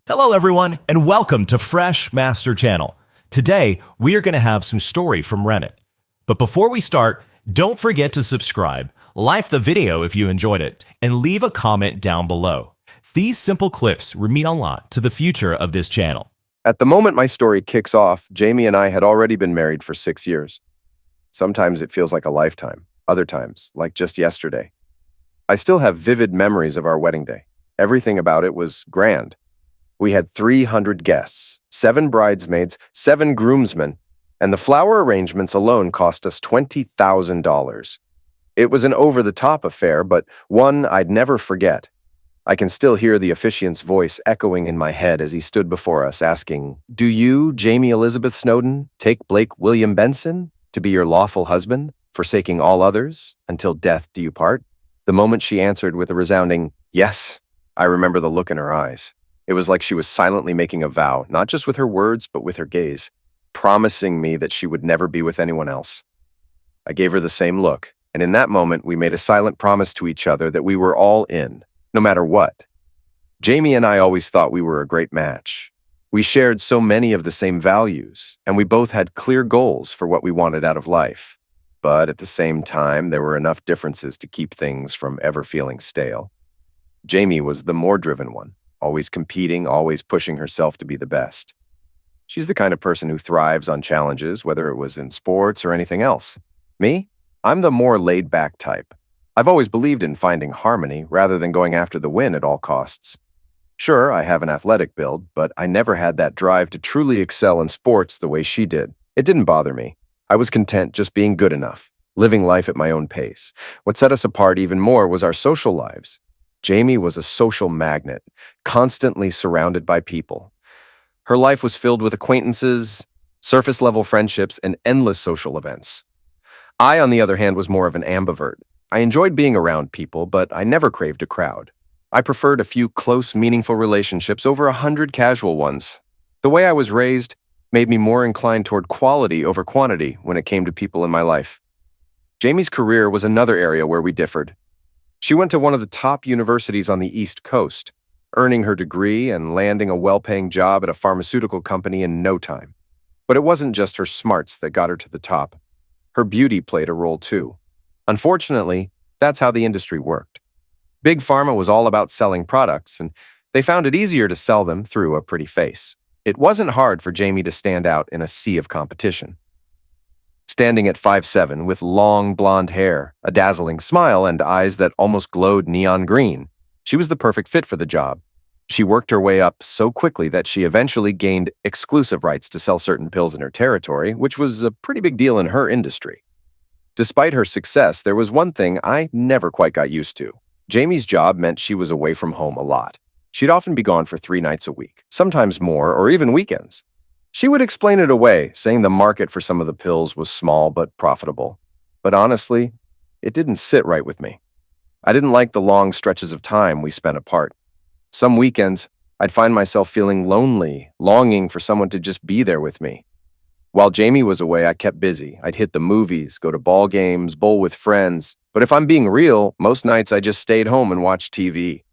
Hello everyone, and welcome to Fresh Master Channel. Today, we are going to have some story from Reddit. But before we start, don't forget to subscribe, like the video if you enjoyed it, and leave a comment down below. These simple clips mean a lot to the future of this channel. At the moment my story kicks off, Jamie and I had already been married for 6 years. Sometimes it feels like a lifetime, other times, like just yesterday. I still have vivid memories of our wedding day. Everything about it was grand. We had 300 guests, 7 bridesmaids, 7 groomsmen, and the flower arrangements alone cost us $20,000. It was an over-the-top affair, but one I'd never forget. I can still hear the officiant's voice echoing in my head as he stood before us asking, "Do you, Jamie Elizabeth Snowden, take Blake William Benson to be your lawful husband, forsaking all others, until death do you part?" The moment she answered with a resounding, "Yes," I remember the look in her eyes. It was like she was silently making a vow, not just with her words, but with her gaze, promising me that she would never be with anyone else. I gave her the same look, and in that moment, we made a silent promise to each other that we were all in, no matter what. Jamie and I always thought we were a great match. We shared so many of the same values, and we both had clear goals for what we wanted out of life. But at the same time, there were enough differences to keep things from ever feeling stale. Jamie was the more driven one. Always competing, always pushing herself to be the best. She's the kind of person who thrives on challenges, whether it was in sports or anything else. Me? I'm the more laid-back type. I've always believed in finding harmony rather than going after the win at all costs. Sure, I have an athletic build, but I never had that drive to truly excel in sports the way she did. It didn't bother me. I was content just being good enough, living life at my own pace. What set us apart even more was our social lives. Jamie was a social magnet, constantly surrounded by people. Her life was filled with acquaintances, surface-level friendships, and endless social events. I, on the other hand, was more of an ambivert. I enjoyed being around people, but I never craved a crowd. I preferred a few close, meaningful relationships over 100 casual ones. The way I was raised made me more inclined toward quality over quantity when it came to people in my life. Jamie's career was another area where we differed. She went to one of the top universities on the East Coast, earning her degree and landing a well-paying job at a pharmaceutical company in no time. But it wasn't just her smarts that got her to the top. Her beauty played a role too. Unfortunately, that's how the industry worked. Big Pharma was all about selling products, and they found it easier to sell them through a pretty face. It wasn't hard for Jamie to stand out in a sea of competition. Standing at 5'7", with long blonde hair, a dazzling smile, and eyes that almost glowed neon green, she was the perfect fit for the job. She worked her way up so quickly that she eventually gained exclusive rights to sell certain pills in her territory, which was a pretty big deal in her industry. Despite her success, there was one thing I never quite got used to. Jamie's job meant she was away from home a lot. She'd often be gone for 3 nights a week, sometimes more, or even weekends. She would explain it away, saying the market for some of the pills was small but profitable. But honestly, it didn't sit right with me. I didn't like the long stretches of time we spent apart. Some weekends, I'd find myself feeling lonely, longing for someone to just be there with me. While Jamie was away, I kept busy. I'd hit the movies, go to ball games, bowl with friends. But if I'm being real, most nights I just stayed home and watched TV.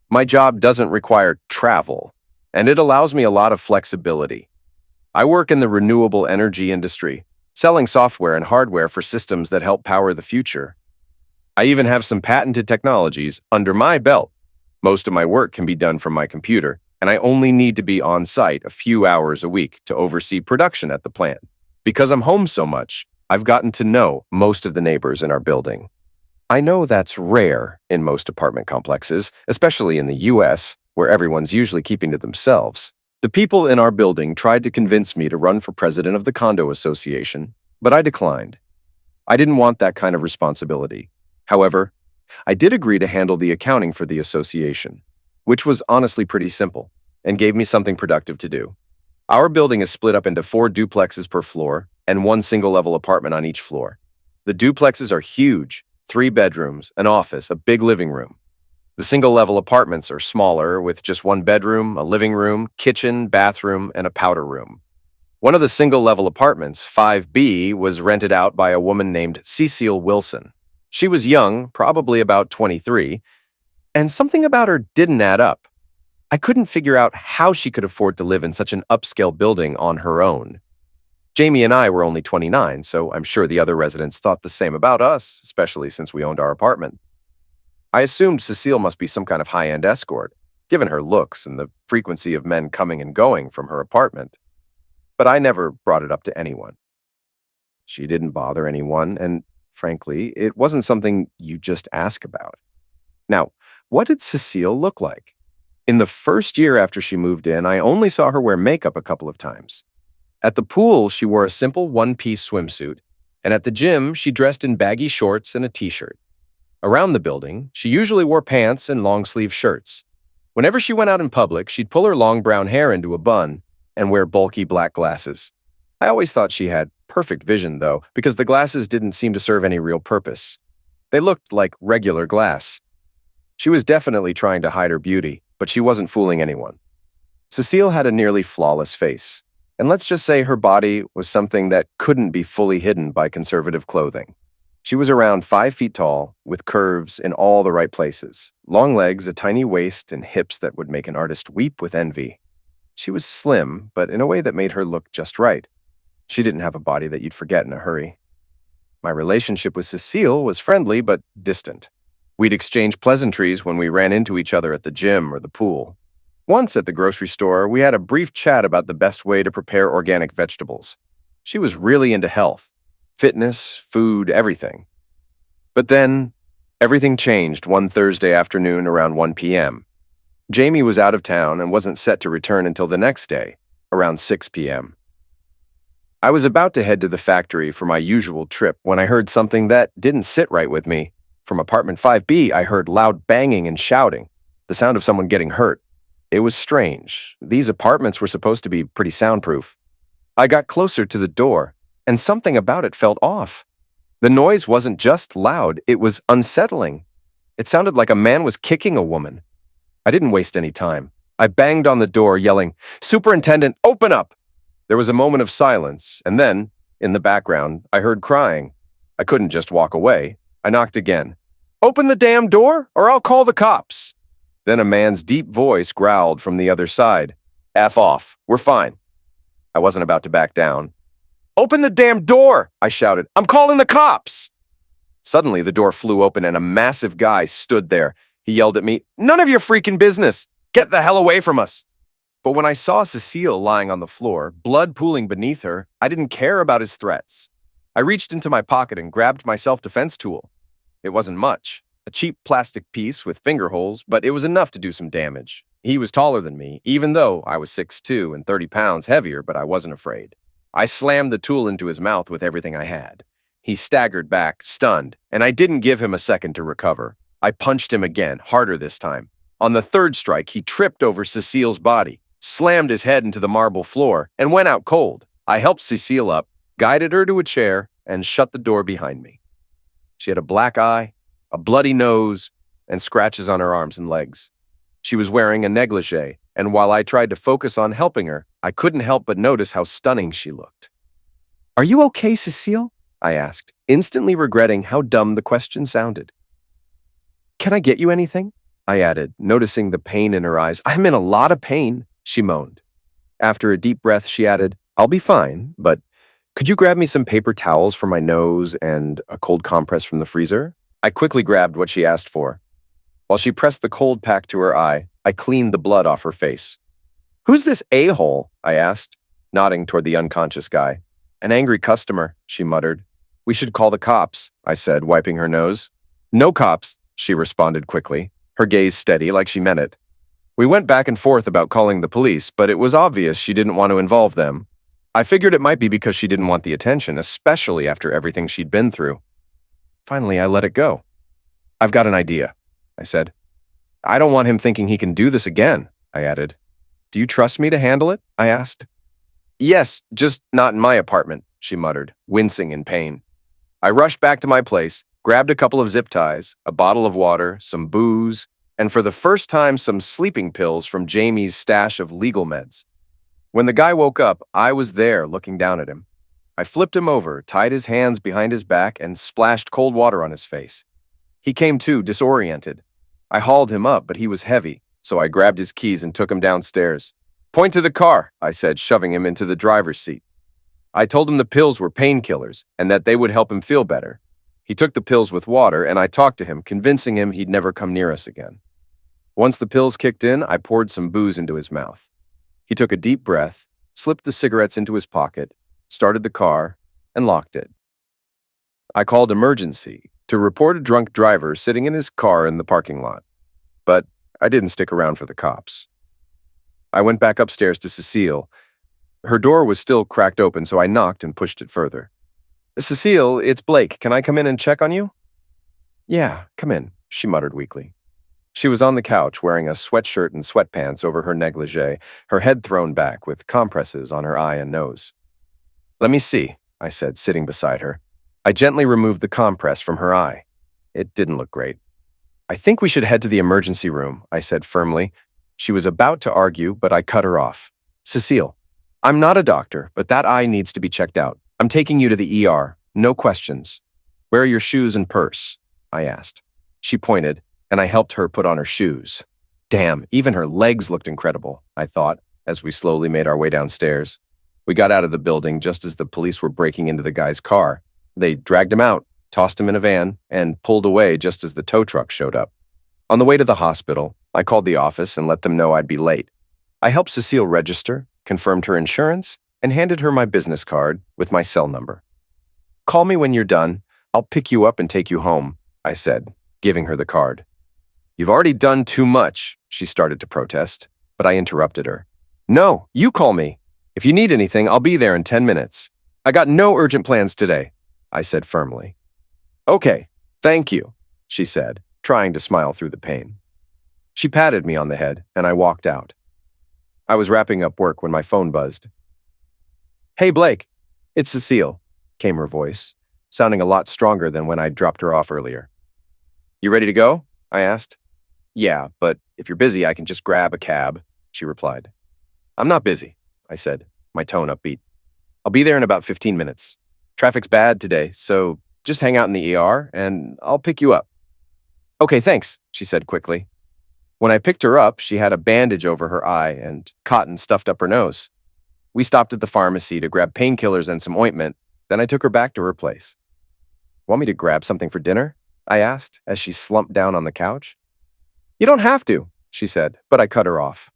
My job doesn't require travel, and it allows me a lot of flexibility. I work in the renewable energy industry, selling software and hardware for systems that help power the future. I even have some patented technologies under my belt. Most of my work can be done from my computer, and I only need to be on site a few hours a week to oversee production at the plant. Because I'm home so much, I've gotten to know most of the neighbors in our building. I know that's rare in most apartment complexes, especially in the US, where everyone's usually keeping to themselves. The people in our building tried to convince me to run for president of the condo association, but I declined. I didn't want that kind of responsibility. However, I did agree to handle the accounting for the association, which was honestly pretty simple and gave me something productive to do. Our building is split up into 4 duplexes per floor and 1 single-level apartment on each floor. The duplexes are huge, 3 bedrooms, an office, a big living room. The single-level apartments are smaller, with just 1 bedroom, a living room, kitchen, bathroom, and a powder room. One of the single-level apartments, 5B, was rented out by a woman named Cecile Wilson. She was young, probably about 23, and something about her didn't add up. I couldn't figure out how she could afford to live in such an upscale building on her own. Jamie and I were only 29, so I'm sure the other residents thought the same about us, especially since we owned our apartment. I assumed Cecile must be some kind of high-end escort, given her looks and the frequency of men coming and going from her apartment. But I never brought it up to anyone. She didn't bother anyone, and frankly, it wasn't something you just ask about. Now, what did Cecile look like? In the first year after she moved in, I only saw her wear makeup a couple of times. At the pool, she wore a simple one-piece swimsuit, and at the gym, she dressed in baggy shorts and a t-shirt. Around the building, she usually wore pants and long-sleeve shirts. Whenever she went out in public, she'd pull her long brown hair into a bun and wear bulky black glasses. I always thought she had perfect vision, though, because the glasses didn't seem to serve any real purpose. They looked like regular glass. She was definitely trying to hide her beauty, but she wasn't fooling anyone. Cecile had a nearly flawless face, and let's just say her body was something that couldn't be fully hidden by conservative clothing. She was around 5 feet tall, with curves in all the right places, long legs, a tiny waist, and hips that would make an artist weep with envy. She was slim, but in a way that made her look just right. She didn't have a body that you'd forget in a hurry. My relationship with Cecile was friendly but distant. We'd exchange pleasantries when we ran into each other at the gym or the pool. Once at the grocery store, we had a brief chat about the best way to prepare organic vegetables. She was really into health, fitness, food, everything. But then, everything changed one Thursday afternoon around 1 p.m. Jamie was out of town and wasn't set to return until the next day, around 6 p.m. I was about to head to the factory for my usual trip when I heard something that didn't sit right with me. From apartment 5B, I heard loud banging and shouting, the sound of someone getting hurt. It was strange. These apartments were supposed to be pretty soundproof. I got closer to the door, and something about it felt off. The noise wasn't just loud, it was unsettling. It sounded like a man was kicking a woman. I didn't waste any time. I banged on the door, yelling, "Superintendent, open up!" There was a moment of silence, and then, in the background, I heard crying. I couldn't just walk away. I knocked again. "Open the damn door, or I'll call the cops!" Then a man's deep voice growled from the other side. "F off. We're fine." I wasn't about to back down. "Open the damn door!" I shouted. "I'm calling the cops!" Suddenly, the door flew open and a massive guy stood there. He yelled at me, "None of your freaking business! Get the hell away from us!" But when I saw Cecile lying on the floor, blood pooling beneath her, I didn't care about his threats. I reached into my pocket and grabbed my self-defense tool. It wasn't much, a cheap plastic piece with finger holes, but it was enough to do some damage. He was taller than me, even though I was 6'2" and 30 pounds heavier, but I wasn't afraid. I slammed the tool into his mouth with everything I had. He staggered back, stunned, and I didn't give him a second to recover. I punched him again, harder this time. On the third strike, he tripped over Cecile's body, slammed his head into the marble floor, and went out cold. I helped Cecile up, guided her to a chair, and shut the door behind me. She had a black eye, a bloody nose, and scratches on her arms and legs. She was wearing a negligee, and while I tried to focus on helping her, I couldn't help but notice how stunning she looked. "Are you okay, Cecile?" I asked, instantly regretting how dumb the question sounded. "Can I get you anything?" I added, noticing the pain in her eyes. "I'm in a lot of pain," she moaned. After a deep breath, she added, "I'll be fine, but could you grab me some paper towels for my nose and a cold compress from the freezer?" I quickly grabbed what she asked for. While she pressed the cold pack to her eye, I cleaned the blood off her face. "Who's this a-hole?" I asked, nodding toward the unconscious guy. "An angry customer," she muttered. "We should call the cops," I said, wiping her nose. "No cops," she responded quickly, her gaze steady like she meant it. We went back and forth about calling the police, but it was obvious she didn't want to involve them. I figured it might be because she didn't want the attention, especially after everything she'd been through. Finally, I let it go. "I've got an idea," I said. "I don't want him thinking he can do this again," I added. "Do you trust me to handle it?" I asked. "Yes, just not in my apartment," she muttered, wincing in pain. I rushed back to my place, grabbed a couple of zip ties, a bottle of water, some booze, and for the first time some sleeping pills from Jamie's stash of legal meds. When the guy woke up, I was there looking down at him. I flipped him over, tied his hands behind his back, and splashed cold water on his face. He came to, disoriented. I hauled him up, but he was heavy, so I grabbed his keys and took him downstairs. "Point to the car," I said, shoving him into the driver's seat. I told him the pills were painkillers and that they would help him feel better. He took the pills with water, and I talked to him, convincing him he'd never come near us again. Once the pills kicked in, I poured some booze into his mouth. He took a deep breath, slipped the cigarettes into his pocket, started the car, and locked it. I called emergency to report a drunk driver sitting in his car in the parking lot, but I didn't stick around for the cops. I went back upstairs to Cecile. Her door was still cracked open, so I knocked and pushed it further. "Cecile, it's Blake. Can I come in and check on you?" "Yeah, come in," she muttered weakly. She was on the couch wearing a sweatshirt and sweatpants over her negligee, her head thrown back with compresses on her eye and nose. "Let me see," I said, sitting beside her. I gently removed the compress from her eye. It didn't look great. "I think we should head to the emergency room," I said firmly. She was about to argue, but I cut her off. "Cecile, I'm not a doctor, but that eye needs to be checked out. I'm taking you to the ER. No questions. Where are your shoes and purse?" I asked. She pointed, and I helped her put on her shoes. Damn, even her legs looked incredible, I thought, as we slowly made our way downstairs. We got out of the building just as the police were breaking into the guy's car. They dragged him out, tossed him in a van, and pulled away just as the tow truck showed up. On the way to the hospital, I called the office and let them know I'd be late. I helped Cecile register, confirmed her insurance, and handed her my business card with my cell number. "Call me when you're done. I'll pick you up and take you home," I said, giving her the card. "You've already done too much," she started to protest, but I interrupted her. "No, you call me. If you need anything, I'll be there in 10 minutes. I got no urgent plans today," I said firmly. "Okay, thank you," she said, trying to smile through the pain. She patted me on the head, and I walked out. I was wrapping up work when my phone buzzed. "Hey, Blake, it's Cecile," came her voice, sounding a lot stronger than when I dropped her off earlier. "You ready to go?" I asked. "Yeah, but if you're busy, I can just grab a cab," she replied. "I'm not busy," I said, my tone upbeat. "I'll be there in about 15 minutes. Traffic's bad today, so just hang out in the ER, and I'll pick you up." "Okay, thanks," she said quickly. When I picked her up, she had a bandage over her eye and cotton stuffed up her nose. We stopped at the pharmacy to grab painkillers and some ointment, then I took her back to her place. "Want me to grab something for dinner?" I asked as she slumped down on the couch. "You don't have to," she said, but I cut her off.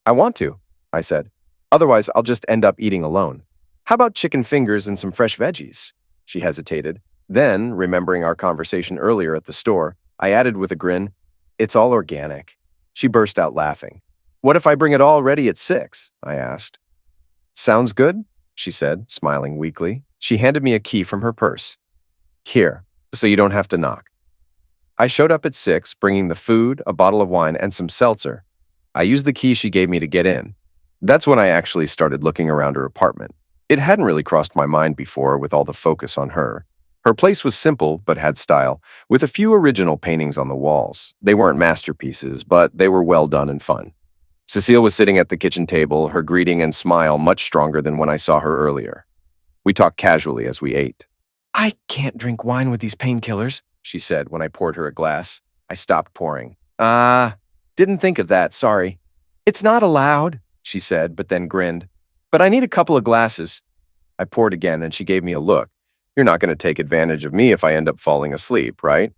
"I want to," I said. "Otherwise, I'll just end up eating alone. How about chicken fingers and some fresh veggies?" She hesitated. Then, remembering our conversation earlier at the store, I added with a grin, "It's all organic." She burst out laughing. "What if I bring it all ready at 6? I asked. "Sounds good," she said, smiling weakly. She handed me a key from her purse. "Here, so you don't have to knock." I showed up at 6, bringing the food, a bottle of wine, and some seltzer. I used the key she gave me to get in. That's when I actually started looking around her apartment. It hadn't really crossed my mind before with all the focus on her. Her place was simple but had style, with a few original paintings on the walls. They weren't masterpieces, but they were well done and fun. Cecile was sitting at the kitchen table, her greeting and smile much stronger than when I saw her earlier. We talked casually as we ate. "I can't drink wine with these painkillers," she said when I poured her a glass. I stopped pouring. Didn't think of that, sorry." "It's not allowed," she said, but then grinned. "But I need a couple of glasses." I poured again, and she gave me a look. "You're not going to take advantage of me if I end up falling asleep, right?"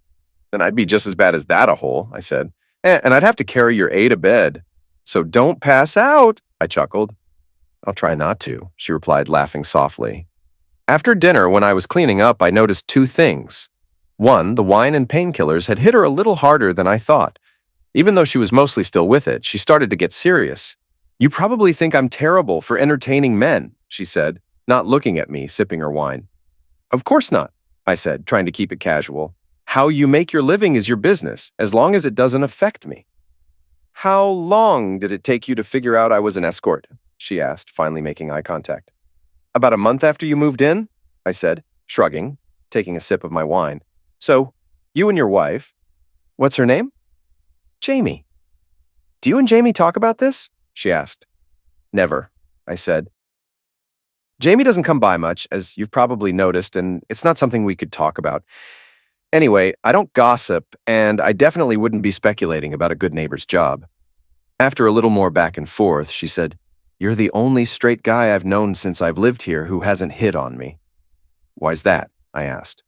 "Then I'd be just as bad as that a hole," I said. And I'd have to carry your A to bed." "So don't pass out," I chuckled. "I'll try not to," she replied, laughing softly. After dinner, when I was cleaning up, I noticed 2 things. One, the wine and painkillers had hit her a little harder than I thought. Even though she was mostly still with it, she started to get serious. "You probably think I'm terrible for entertaining men," she said, not looking at me, sipping her wine. "Of course not," I said, trying to keep it casual. "How you make your living is your business, as long as it doesn't affect me." "How long did it take you to figure out I was an escort?" she asked, finally making eye contact. "About a month after you moved in," I said, shrugging, taking a sip of my wine. "So, you and your wife—" "What's her name?" "Jamie." "Do you and Jamie talk about this?" she asked. "Never," I said. "Jamie doesn't come by much, as you've probably noticed, and it's not something we could talk about. Anyway, I don't gossip, and I definitely wouldn't be speculating about a good neighbor's job." After a little more back and forth, she said, "You're the only straight guy I've known since I've lived here who hasn't hit on me." "Why's that?" I asked.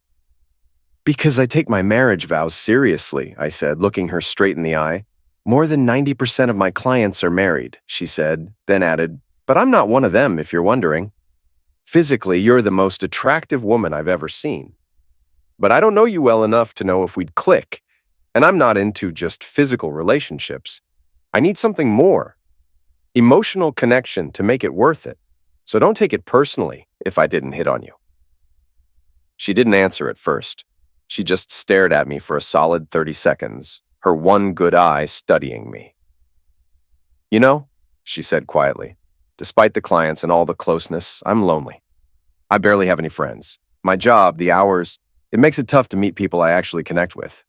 "Because I take my marriage vows seriously," I said, looking her straight in the eye. "More than 90% of my clients are married," she said, then added, "But I'm not one of them, if you're wondering. Physically, you're the most attractive woman I've ever seen. But I don't know you well enough to know if we'd click, and I'm not into just physical relationships. I need something more. Emotional connection to make it worth it. So don't take it personally if I didn't hit on you." She didn't answer at first. She just stared at me for a solid 30 seconds, her one good eye studying me. "You know," she said quietly, "despite the clients and all the closeness, I'm lonely. I barely have any friends. My job, the hours, it makes it tough to meet people I actually connect with."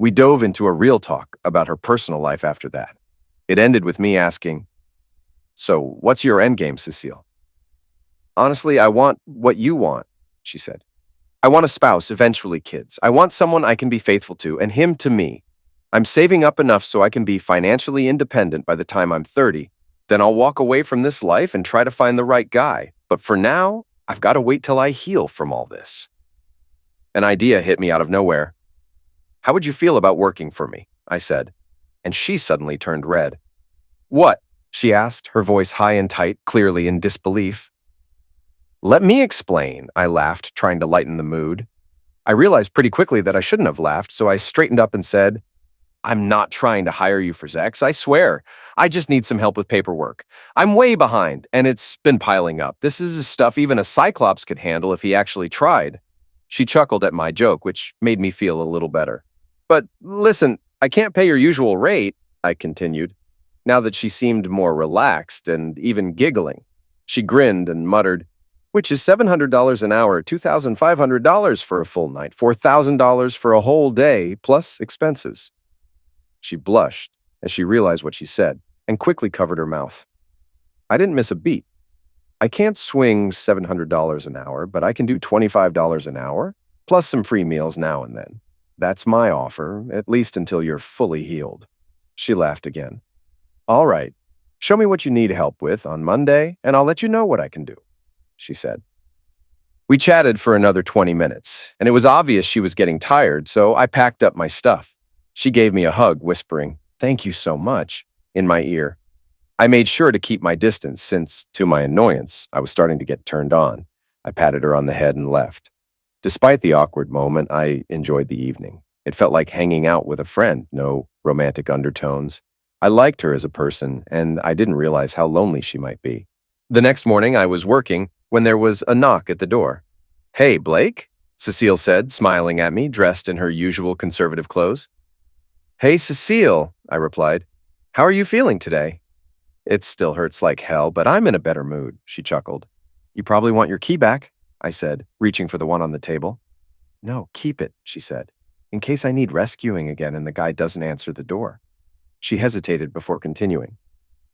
We dove into a real talk about her personal life after that. It ended with me asking, "So, what's your endgame, Cecile?" "Honestly, I want what you want," she said. "I want a spouse, eventually kids. I want someone I can be faithful to, and him to me. I'm saving up enough so I can be financially independent by the time I'm 30. Then I'll walk away from this life and try to find the right guy. But for now, I've got to wait till I heal from all this." An idea hit me out of nowhere. "How would you feel about working for me?" I said, and she suddenly turned red. "What?" she asked, her voice high and tight, clearly in disbelief. "Let me explain," I laughed, trying to lighten the mood. I realized pretty quickly that I shouldn't have laughed, so I straightened up and said, "I'm not trying to hire you for sex, I swear. I just need some help with paperwork. I'm way behind, and it's been piling up. This is stuff even a Cyclops could handle if he actually tried." She chuckled at my joke, which made me feel a little better. "But listen, I can't pay your usual rate," I continued, now that she seemed more relaxed and even giggling. She grinned and muttered, "Which is $700 an hour, $2,500 for a full night, $4,000 for a whole day, plus expenses." She blushed as she realized what she said and quickly covered her mouth. I didn't miss a beat. "I can't swing $700 an hour, but I can do $25 an hour, plus some free meals now and then. That's my offer, at least until you're fully healed." She laughed again. "All right, show me what you need help with on Monday, and I'll let you know what I can do," she said. We chatted for another 20 minutes, and it was obvious she was getting tired, so I packed up my stuff. She gave me a hug, whispering, "Thank you so much," in my ear. I made sure to keep my distance since, to my annoyance, I was starting to get turned on. I patted her on the head and left. Despite the awkward moment, I enjoyed the evening. It felt like hanging out with a friend, no romantic undertones. I liked her as a person, and I didn't realize how lonely she might be. The next morning, I was working when there was a knock at the door. "Hey, Blake," Cecile said, smiling at me, dressed in her usual conservative clothes. "Hey, Cecile," I replied. "How are you feeling today?" "It still hurts like hell, but I'm in a better mood," she chuckled. "You probably want your key back," I said, reaching for the one on the table. "No, keep it," she said, "in case I need rescuing again and the guy doesn't answer the door." She hesitated before continuing.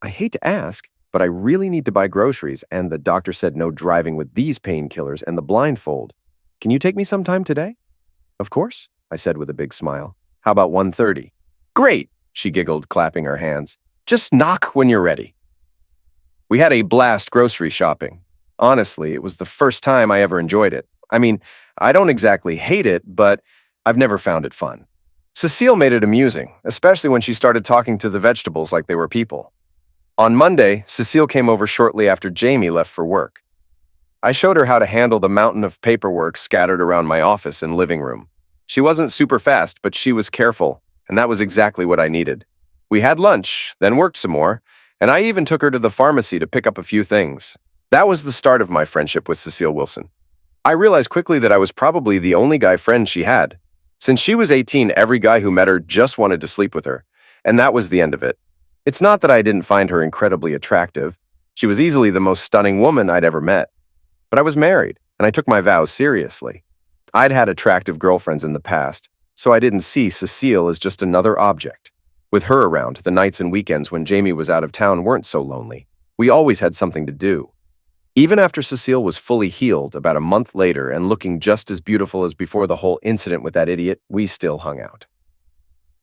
"I hate to ask, but I really need to buy groceries, and the doctor said no driving with these painkillers and the blindfold. Can you take me sometime today?" "Of course," I said with a big smile. "How about 1:30? "Great," she giggled, clapping her hands. "Just knock when you're ready." We had a blast grocery shopping. Honestly, it was the first time I ever enjoyed it. I mean, I don't exactly hate it, but I've never found it fun. Cecile made it amusing, especially when she started talking to the vegetables like they were people. On Monday, Cecile came over shortly after Jamie left for work. I showed her how to handle the mountain of paperwork scattered around my office and living room. She wasn't super fast, but she was careful, and that was exactly what I needed. We had lunch, then worked some more, and I even took her to the pharmacy to pick up a few things. That was the start of my friendship with Cecile Wilson. I realized quickly that I was probably the only guy friend she had. Since she was 18, every guy who met her just wanted to sleep with her, and that was the end of it. It's not that I didn't find her incredibly attractive. She was easily the most stunning woman I'd ever met. But I was married, and I took my vows seriously. I'd had attractive girlfriends in the past, so I didn't see Cecile as just another object. With her around, the nights and weekends when Jamie was out of town weren't so lonely. We always had something to do. Even after Cecile was fully healed about a month later and looking just as beautiful as before the whole incident with that idiot, we still hung out.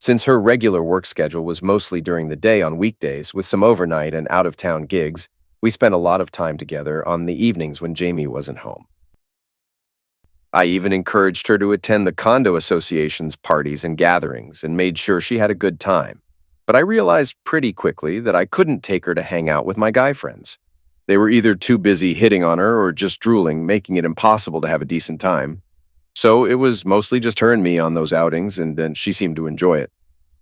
Since her regular work schedule was mostly during the day on weekdays with some overnight and out-of-town gigs, we spent a lot of time together on the evenings when Jamie wasn't home. I even encouraged her to attend the condo association's parties and gatherings and made sure she had a good time. But I realized pretty quickly that I couldn't take her to hang out with my guy friends. They were either too busy hitting on her or just drooling, making it impossible to have a decent time. So it was mostly just her and me on those outings, and then she seemed to enjoy it.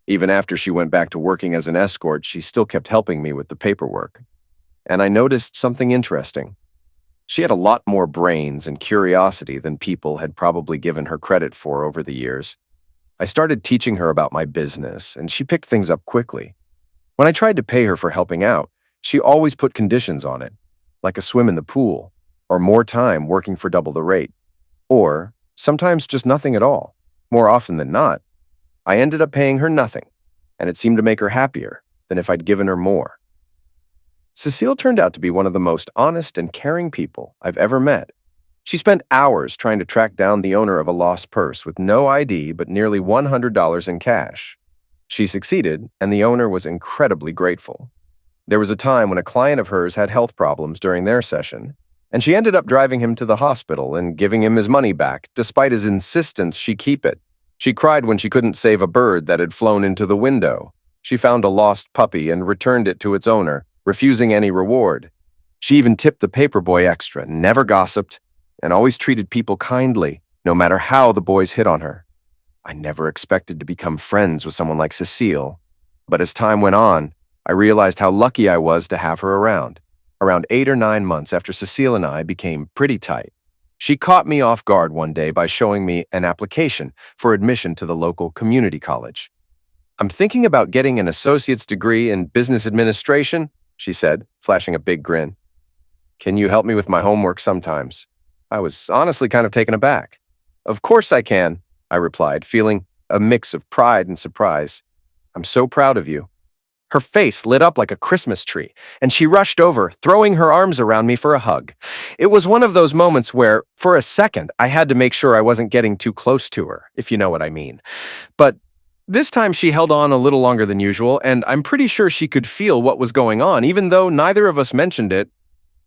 Even after she went back to working as an escort, she still kept helping me with the paperwork. And I noticed something interesting. She had a lot more brains and curiosity than people had probably given her credit for over the years. I started teaching her about my business, and she picked things up quickly. When I tried to pay her for helping out, she always put conditions on it, like a swim in the pool, or more time working for double the rate, or sometimes just nothing at all. More often than not, I ended up paying her nothing, and it seemed to make her happier than if I'd given her more. Cecile turned out to be one of the most honest and caring people I've ever met. She spent hours trying to track down the owner of a lost purse with no ID but nearly $100 in cash. She succeeded, and the owner was incredibly grateful. There was a time when a client of hers had health problems during their session, and she ended up driving him to the hospital and giving him his money back, despite his insistence she keep it. She cried when she couldn't save a bird that had flown into the window. She found a lost puppy and returned it to its owner, refusing any reward. She even tipped the paperboy extra, never gossiped, and always treated people kindly, no matter how the boys hit on her. I never expected to become friends with someone like Cecile, but as time went on, I realized how lucky I was to have her around. Around 8 or 9 months after Cecile and I became pretty tight, she caught me off guard one day by showing me an application for admission to the local community college. "I'm thinking about getting an associate's degree in business administration," she said, flashing a big grin. "Can you help me with my homework sometimes?" I was honestly kind of taken aback. "Of course I can," I replied, feeling a mix of pride and surprise. "I'm so proud of you." Her face lit up like a Christmas tree, and she rushed over, throwing her arms around me for a hug. It was one of those moments where, for a second, I had to make sure I wasn't getting too close to her, if you know what I mean. But this time she held on a little longer than usual, and I'm pretty sure she could feel what was going on, even though neither of us mentioned it.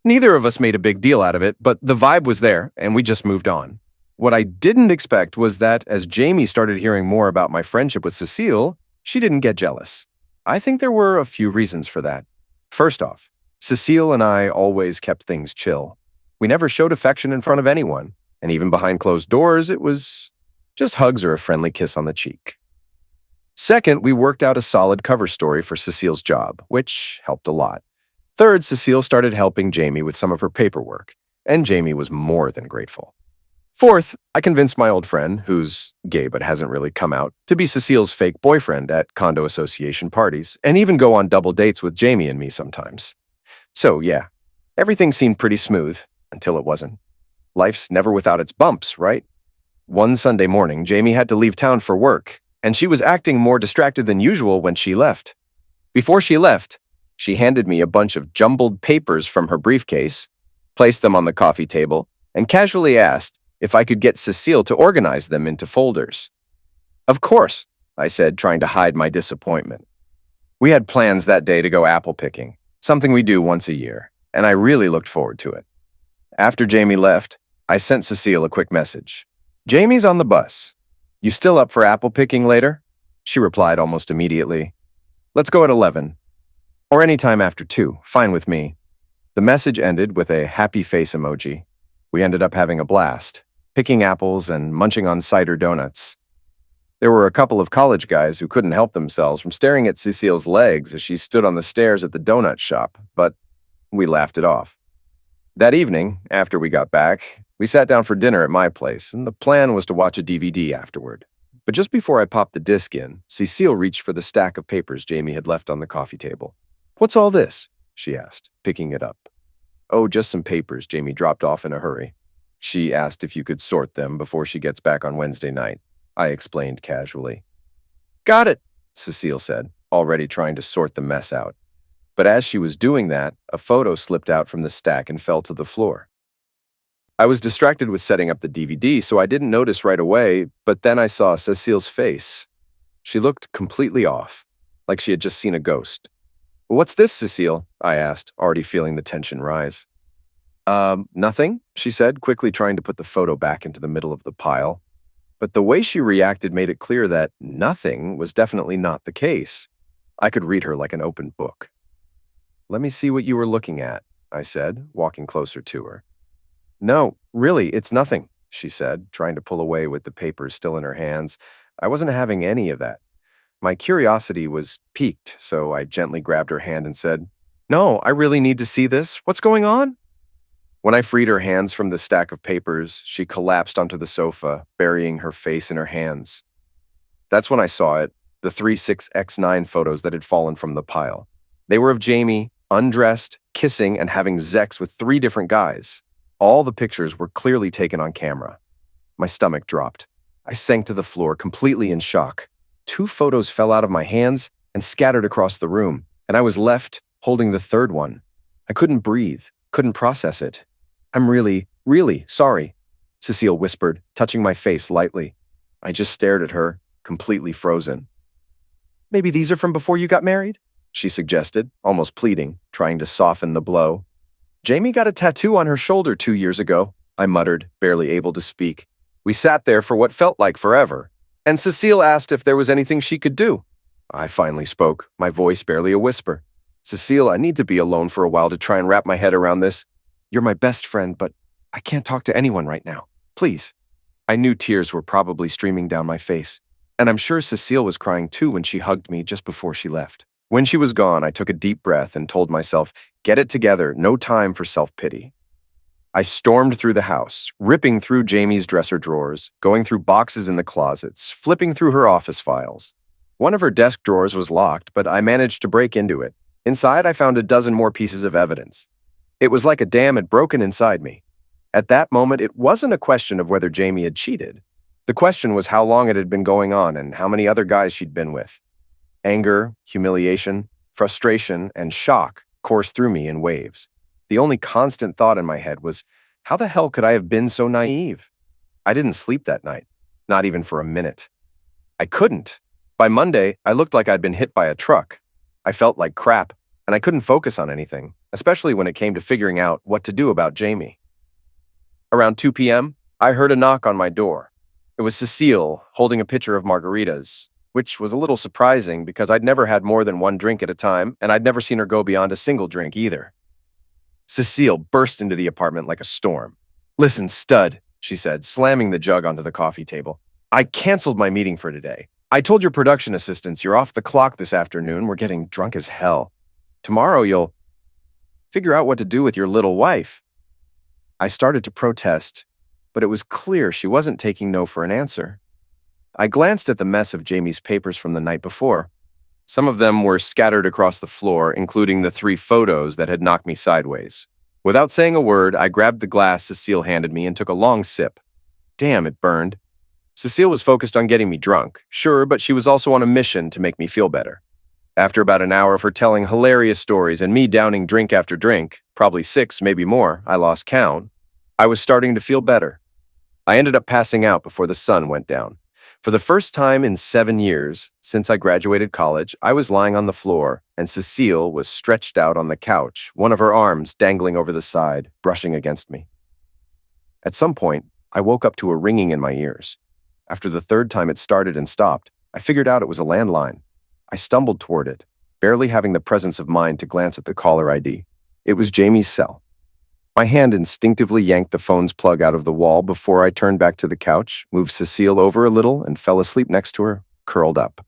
Neither of us made a big deal out of it, but the vibe was there, and we just moved on. What I didn't expect was that as Jamie started hearing more about my friendship with Cecile, she didn't get jealous. I think there were a few reasons for that. First off, Cecile and I always kept things chill. We never showed affection in front of anyone, and even behind closed doors, it was just hugs or a friendly kiss on the cheek. Second, we worked out a solid cover story for Cecile's job, which helped a lot. Third, Cecile started helping Jamie with some of her paperwork, and Jamie was more than grateful. Fourth, I convinced my old friend, who's gay but hasn't really come out, to be Cecile's fake boyfriend at condo association parties, and even go on double dates with Jamie and me sometimes. So yeah, everything seemed pretty smooth, until it wasn't. Life's never without its bumps, right? One Sunday morning, Jamie had to leave town for work, and she was acting more distracted than usual when she left. Before she left, she handed me a bunch of jumbled papers from her briefcase, placed them on the coffee table, and casually asked if I could get Cecile to organize them into folders. "Of course," I said, trying to hide my disappointment. We had plans that day to go apple picking, something we do once a year, and I really looked forward to it. After Jamie left, I sent Cecile a quick message. "Jamie's on the bus. You still up for apple picking later?" She replied almost immediately. "Let's go at 11. Or any time after 2, fine with me." The message ended with a happy face emoji. We ended up having a blast, picking apples and munching on cider donuts. There were a couple of college guys who couldn't help themselves from staring at Cecile's legs as she stood on the stairs at the donut shop, but we laughed it off. That evening, after we got back, we sat down for dinner at my place, and the plan was to watch a DVD afterward. But just before I popped the disc in, Cecile reached for the stack of papers Jamie had left on the coffee table. "What's all this?" she asked, picking it up. "Oh, just some papers Jamie dropped off in a hurry. She asked if you could sort them before she gets back on Wednesday night," I explained casually. "Got it," Cecile said, already trying to sort the mess out. But as she was doing that, a photo slipped out from the stack and fell to the floor. I was distracted with setting up the DVD, so I didn't notice right away, but then I saw Cecile's face. She looked completely off, like she had just seen a ghost. "What's this, Cecile?" I asked, already feeling the tension rise. Nothing," she said, quickly trying to put the photo back into the middle of the pile. But the way she reacted made it clear that nothing was definitely not the case. I could read her like an open book. "Let me see what you were looking at," I said, walking closer to her. "No, really, it's nothing," she said, trying to pull away with the papers still in her hands. I wasn't having any of that. My curiosity was piqued, so I gently grabbed her hand and said, "No, I really need to see this. What's going on?" When I freed her hands from the stack of papers, she collapsed onto the sofa, burying her face in her hands. That's when I saw it, the 36x9 photos that had fallen from the pile. They were of Jamie, undressed, kissing, and having sex with 3 different guys. All the pictures were clearly taken on camera. My stomach dropped. I sank to the floor, completely in shock. 2 photos fell out of my hands and scattered across the room, and I was left holding the 3rd one. I couldn't breathe, couldn't process it. "I'm really, really sorry," Cecile whispered, touching my face lightly. I just stared at her, completely frozen. "Maybe these are from before you got married?" she suggested, almost pleading, trying to soften the blow. "Jamie got a tattoo on her shoulder 2 years ago," I muttered, barely able to speak. We sat there for what felt like forever, and Cecile asked if there was anything she could do. I finally spoke, my voice barely a whisper. "Cecile, I need to be alone for a while to try and wrap my head around this. You're my best friend, but I can't talk to anyone right now. Please." I knew tears were probably streaming down my face, and I'm sure Cecile was crying too when she hugged me just before she left. When she was gone, I took a deep breath and told myself, get it together, no time for self-pity. I stormed through the house, ripping through Jamie's dresser drawers, going through boxes in the closets, flipping through her office files. One of her desk drawers was locked, but I managed to break into it. Inside, I found a dozen more pieces of evidence. It was like a dam had broken inside me. At that moment, it wasn't a question of whether Jamie had cheated. The question was how long it had been going on and how many other guys she'd been with. Anger, humiliation, frustration, and shock coursed through me in waves. The only constant thought in my head was, how the hell could I have been so naive? I didn't sleep that night, not even for a minute. I couldn't. By Monday, I looked like I'd been hit by a truck. I felt like crap, and I couldn't focus on anything, especially when it came to figuring out what to do about Jamie. Around 2 p.m., I heard a knock on my door. It was Cecile, holding a pitcher of margaritas, which was a little surprising because I'd never had more than one drink at a time, and I'd never seen her go beyond a single drink either. Cecile burst into the apartment like a storm. "Listen, stud," she said, slamming the jug onto the coffee table. "I canceled my meeting for today. I told your production assistants you're off the clock this afternoon. We're getting drunk as hell. Tomorrow you'll figure out what to do with your little wife." I started to protest, but it was clear she wasn't taking no for an answer. I glanced at the mess of Jamie's papers from the night before. Some of them were scattered across the floor, including the 3 photos that had knocked me sideways. Without saying a word, I grabbed the glass Cecile handed me and took a long sip. Damn, it burned. Cecile was focused on getting me drunk, sure, but she was also on a mission to make me feel better. After about an hour of her telling hilarious stories and me downing drink after drink, probably 6, maybe more, I lost count, I was starting to feel better. I ended up passing out before the sun went down. For the first time in 7 years, since I graduated college, I was lying on the floor, and Cecile was stretched out on the couch, one of her arms dangling over the side, brushing against me. At some point, I woke up to a ringing in my ears. After the 3rd time it started and stopped, I figured out it was a landline. I stumbled toward it, barely having the presence of mind to glance at the caller ID. It was Jamie's cell. My hand instinctively yanked the phone's plug out of the wall before I turned back to the couch, moved Cecile over a little, and fell asleep next to her, curled up.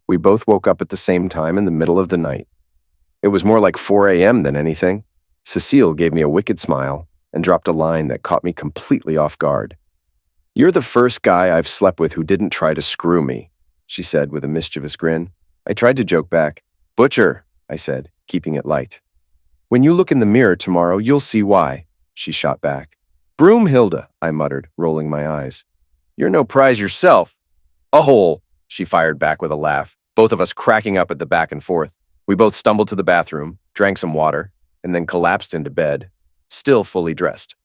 We both woke up at the same time in the middle of the night. It was more like 4 a.m. than anything. Cecile gave me a wicked smile and dropped a line that caught me completely off guard. "You're the first guy I've slept with who didn't try to screw me," she said with a mischievous grin. I tried to joke back. "Butcher," I said, keeping it light. "When you look in the mirror tomorrow, you'll see why," she shot back. "Broomhilda," I muttered, rolling my eyes. "You're no prize yourself." "A hole," she fired back with a laugh, both of us cracking up at the back and forth. We both stumbled to the bathroom, drank some water, and then collapsed into bed, still fully dressed.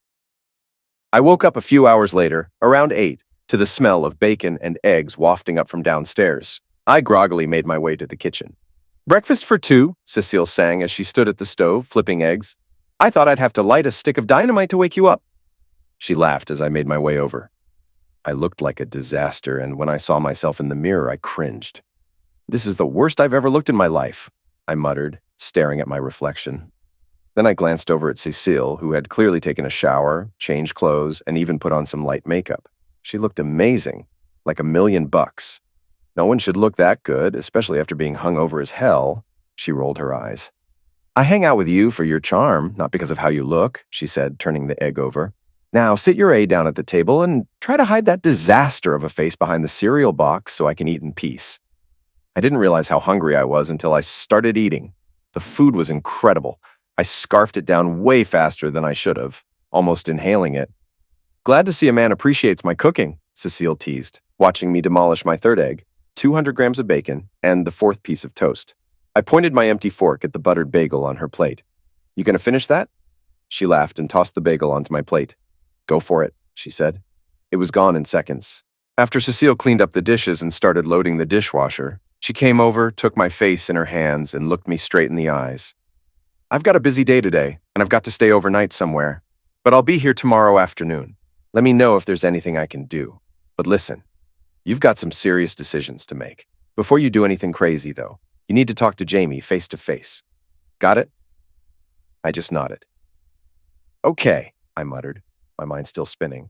I woke up a few hours later, around 8, to the smell of bacon and eggs wafting up from downstairs. I groggily made my way to the kitchen. "Breakfast for two," Cecile sang as she stood at the stove, flipping eggs. "I thought I'd have to light a stick of dynamite to wake you up." She laughed as I made my way over. I looked like a disaster, and when I saw myself in the mirror, I cringed. "This is the worst I've ever looked in my life," I muttered, staring at my reflection. Then I glanced over at Cecile, who had clearly taken a shower, changed clothes, and even put on some light makeup. She looked amazing, like $1,000,000. "No one should look that good, especially after being hung over as hell." She rolled her eyes. "I hang out with you for your charm, not because of how you look," she said, turning the egg over. "Now sit your A down at the table and try to hide that disaster of a face behind the cereal box so I can eat in peace." I didn't realize how hungry I was until I started eating. The food was incredible. I scarfed it down way faster than I should have, almost inhaling it. "Glad to see a man appreciates my cooking," Cecile teased, watching me demolish my third egg, 200 grams of bacon, and the fourth piece of toast. I pointed my empty fork at the buttered bagel on her plate. "You gonna finish that?" She laughed and tossed the bagel onto my plate. "Go for it," she said. It was gone in seconds. After Cecile cleaned up the dishes and started loading the dishwasher, she came over, took my face in her hands, and looked me straight in the eyes. "I've got a busy day today, and I've got to stay overnight somewhere, but I'll be here tomorrow afternoon. Let me know if there's anything I can do. But listen, you've got some serious decisions to make. Before you do anything crazy, though, you need to talk to Jamie face to face. Got it?" I just nodded. "Okay," I muttered, my mind still spinning.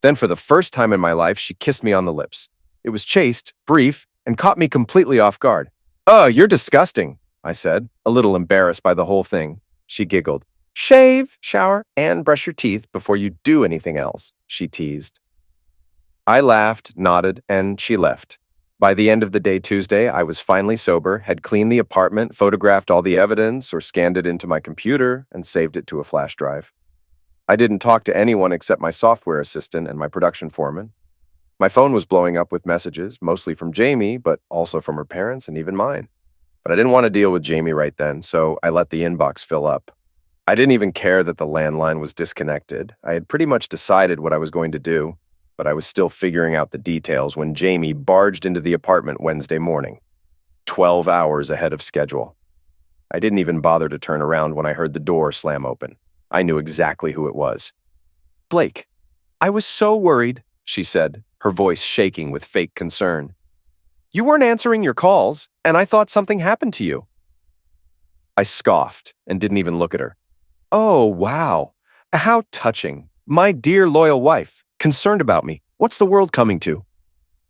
Then for the first time in my life, she kissed me on the lips. It was chaste, brief, and caught me completely off guard. "Oh, you're disgusting," I said, a little embarrassed by the whole thing. She giggled. "Shave, shower, and brush your teeth before you do anything else," she teased. I laughed, nodded, and she left. By the end of the day Tuesday, I was finally sober, had cleaned the apartment, photographed all the evidence, or scanned it into my computer, and saved it to a flash drive. I didn't talk to anyone except my software assistant and my production foreman. My phone was blowing up with messages, mostly from Jamie, but also from her parents and even mine. But I didn't want to deal with Jamie right then, so I let the inbox fill up. I didn't even care that the landline was disconnected. I had pretty much decided what I was going to do, but I was still figuring out the details when Jamie barged into the apartment Wednesday morning, 12 hours ahead of schedule. I didn't even bother to turn around when I heard the door slam open. I knew exactly who it was. "Blake, I was so worried," she said, her voice shaking with fake concern. "You weren't answering your calls, and I thought something happened to you." I scoffed and didn't even look at her. "Oh, wow. How touching. My dear loyal wife, concerned about me. What's the world coming to?"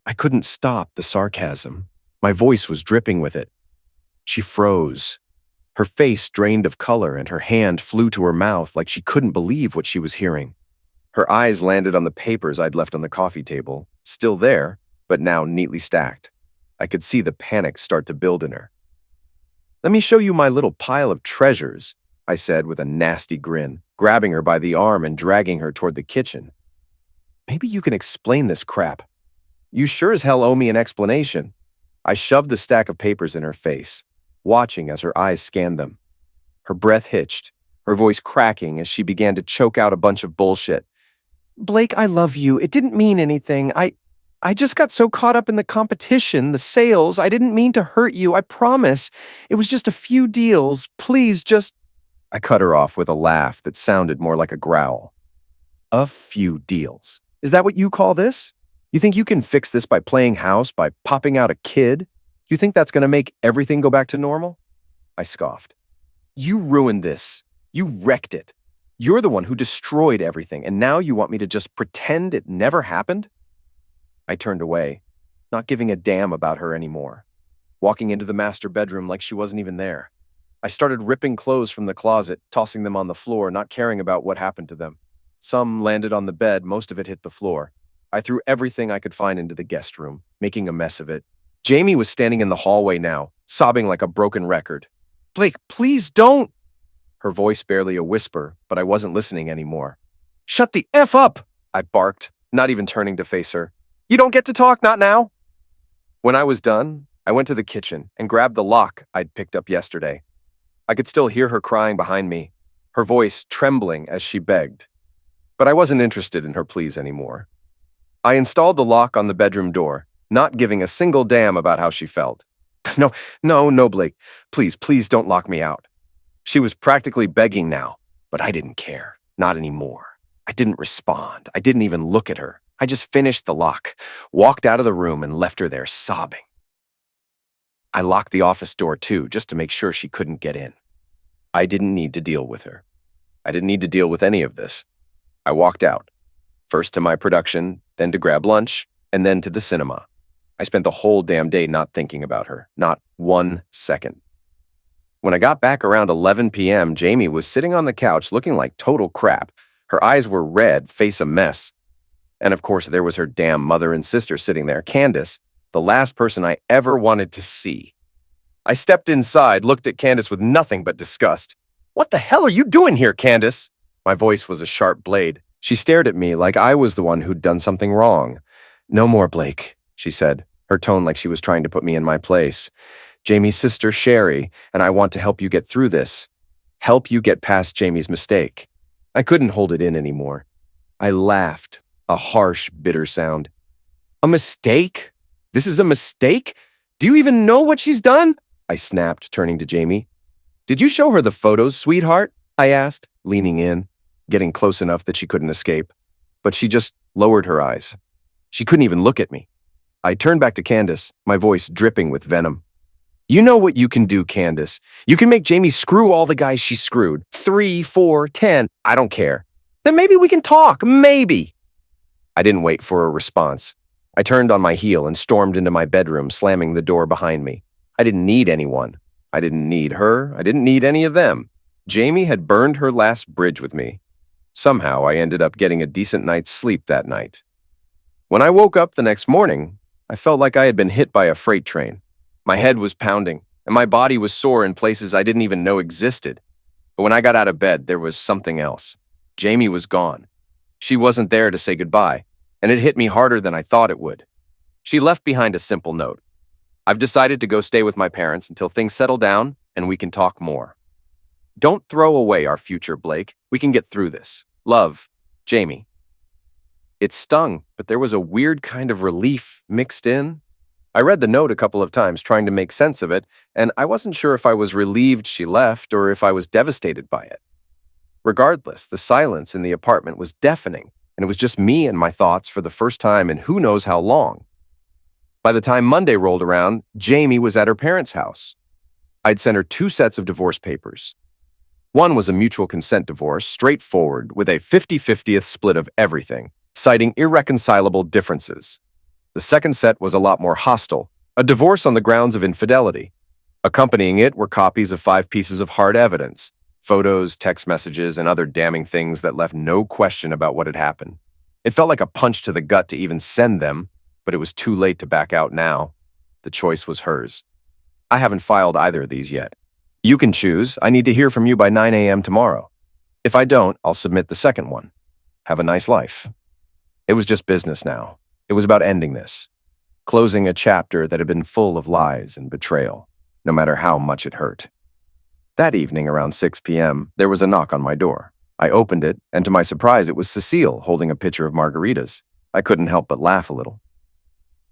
I couldn't stop the sarcasm. My voice was dripping with it. She froze. Her face drained of color and her hand flew to her mouth like she couldn't believe what she was hearing. Her eyes landed on the papers I'd left on the coffee table, still there, but now neatly stacked. I could see the panic start to build in her. "Let me show you my little pile of treasures," I said with a nasty grin, grabbing her by the arm and dragging her toward the kitchen. "Maybe you can explain this crap. You sure as hell owe me an explanation." I shoved the stack of papers in her face, watching as her eyes scanned them. Her breath hitched, her voice cracking as she began to choke out a bunch of bullshit. "Blake, I love you. It didn't mean anything. I just got so caught up in the competition, the sales. I didn't mean to hurt you, I promise. It was just a few deals. Please just—" I cut her off with a laugh that sounded more like a growl. "A few deals. Is that what you call this? You think you can fix this by playing house, by popping out a kid? You think that's going to make everything go back to normal?" I scoffed. "You ruined this. You wrecked it. You're the one who destroyed everything, and now you want me to just pretend it never happened?" I turned away, not giving a damn about her anymore, walking into the master bedroom like she wasn't even there. I started ripping clothes from the closet, tossing them on the floor, not caring about what happened to them. Some landed on the bed, most of it hit the floor. I threw everything I could find into the guest room, making a mess of it. Jamie was standing in the hallway now, sobbing like a broken record. "Blake, please don't!" Her voice barely a whisper, but I wasn't listening anymore. "Shut the F up!" I barked, not even turning to face her. "You don't get to talk, not now!" When I was done, I went to the kitchen and grabbed the lock I'd picked up yesterday. I could still hear her crying behind me, her voice trembling as she begged. But I wasn't interested in her pleas anymore. I installed the lock on the bedroom door, not giving a single damn about how she felt. No, Blake. Please don't lock me out. She was practically begging now, but I didn't care. Not anymore. I didn't respond. I didn't even look at her. I just finished the lock, walked out of the room, and left her there sobbing. I locked the office door too, just to make sure she couldn't get in. I didn't need to deal with her. I didn't need to deal with any of this. I walked out, first to my production, then to grab lunch, and then to the cinema. I spent the whole damn day not thinking about her, not 1 second. When I got back around 11 p.m., Jamie was sitting on the couch looking like total crap. Her eyes were red, face a mess. And of course, there was her damn mother and sister sitting there, Candace, the last person I ever wanted to see. I stepped inside, looked at Candace with nothing but disgust. "What the hell are you doing here, Candace?" My voice was a sharp blade. She stared at me like I was the one who'd done something wrong. "No more, Blake," she said, her tone like she was trying to put me in my place. "Jamie's sister, Sherry, and I want to help you get through this. Help you get past Jamie's mistake." I couldn't hold it in anymore. I laughed, a harsh, bitter sound. "A mistake? This is a mistake? Do you even know what she's done?" I snapped, turning to Jamie. "Did you show her the photos, sweetheart?" I asked, leaning in, getting close enough that she couldn't escape. But she just lowered her eyes. She couldn't even look at me. I turned back to Candace, my voice dripping with venom. "You know what you can do, Candace. You can make Jamie screw all the guys she screwed. 3, 4, 10, I don't care. Then maybe we can talk, maybe." I didn't wait for a response. I turned on my heel and stormed into my bedroom, slamming the door behind me. I didn't need anyone. I didn't need her. I didn't need any of them. Jamie had burned her last bridge with me. Somehow, I ended up getting a decent night's sleep that night. When I woke up the next morning, I felt like I had been hit by a freight train. My head was pounding, and my body was sore in places I didn't even know existed. But when I got out of bed, there was something else. Jamie was gone. She wasn't there to say goodbye, and it hit me harder than I thought it would. She left behind a simple note. "I've decided to go stay with my parents until things settle down and we can talk more. Don't throw away our future, Blake. We can get through this. Love, Jamie." It stung, but there was a weird kind of relief mixed in. I read the note a couple of times trying to make sense of it, and I wasn't sure if I was relieved she left or if I was devastated by it. Regardless, the silence in the apartment was deafening, and it was just me and my thoughts for the first time in who knows how long. By the time Monday rolled around, Jamie was at her parents' house. I'd sent her 2 sets of divorce papers. One was a mutual consent divorce, straightforward, with a 50-50th split of everything, citing irreconcilable differences. The second set was a lot more hostile, a divorce on the grounds of infidelity. Accompanying it were copies of 5 pieces of hard evidence, photos, text messages, and other damning things that left no question about what had happened. It felt like a punch to the gut to even send them, but it was too late to back out now. The choice was hers. I haven't filed either of these yet. You can choose. I need to hear from you by 9 a.m. tomorrow. If I don't, I'll submit the second one. Have a nice life. It was just business now. It was about ending this, closing a chapter that had been full of lies and betrayal, no matter how much it hurt. That evening, around 6 p.m., there was a knock on my door. I opened it, and to my surprise, it was Cecile holding a pitcher of margaritas. I couldn't help but laugh a little.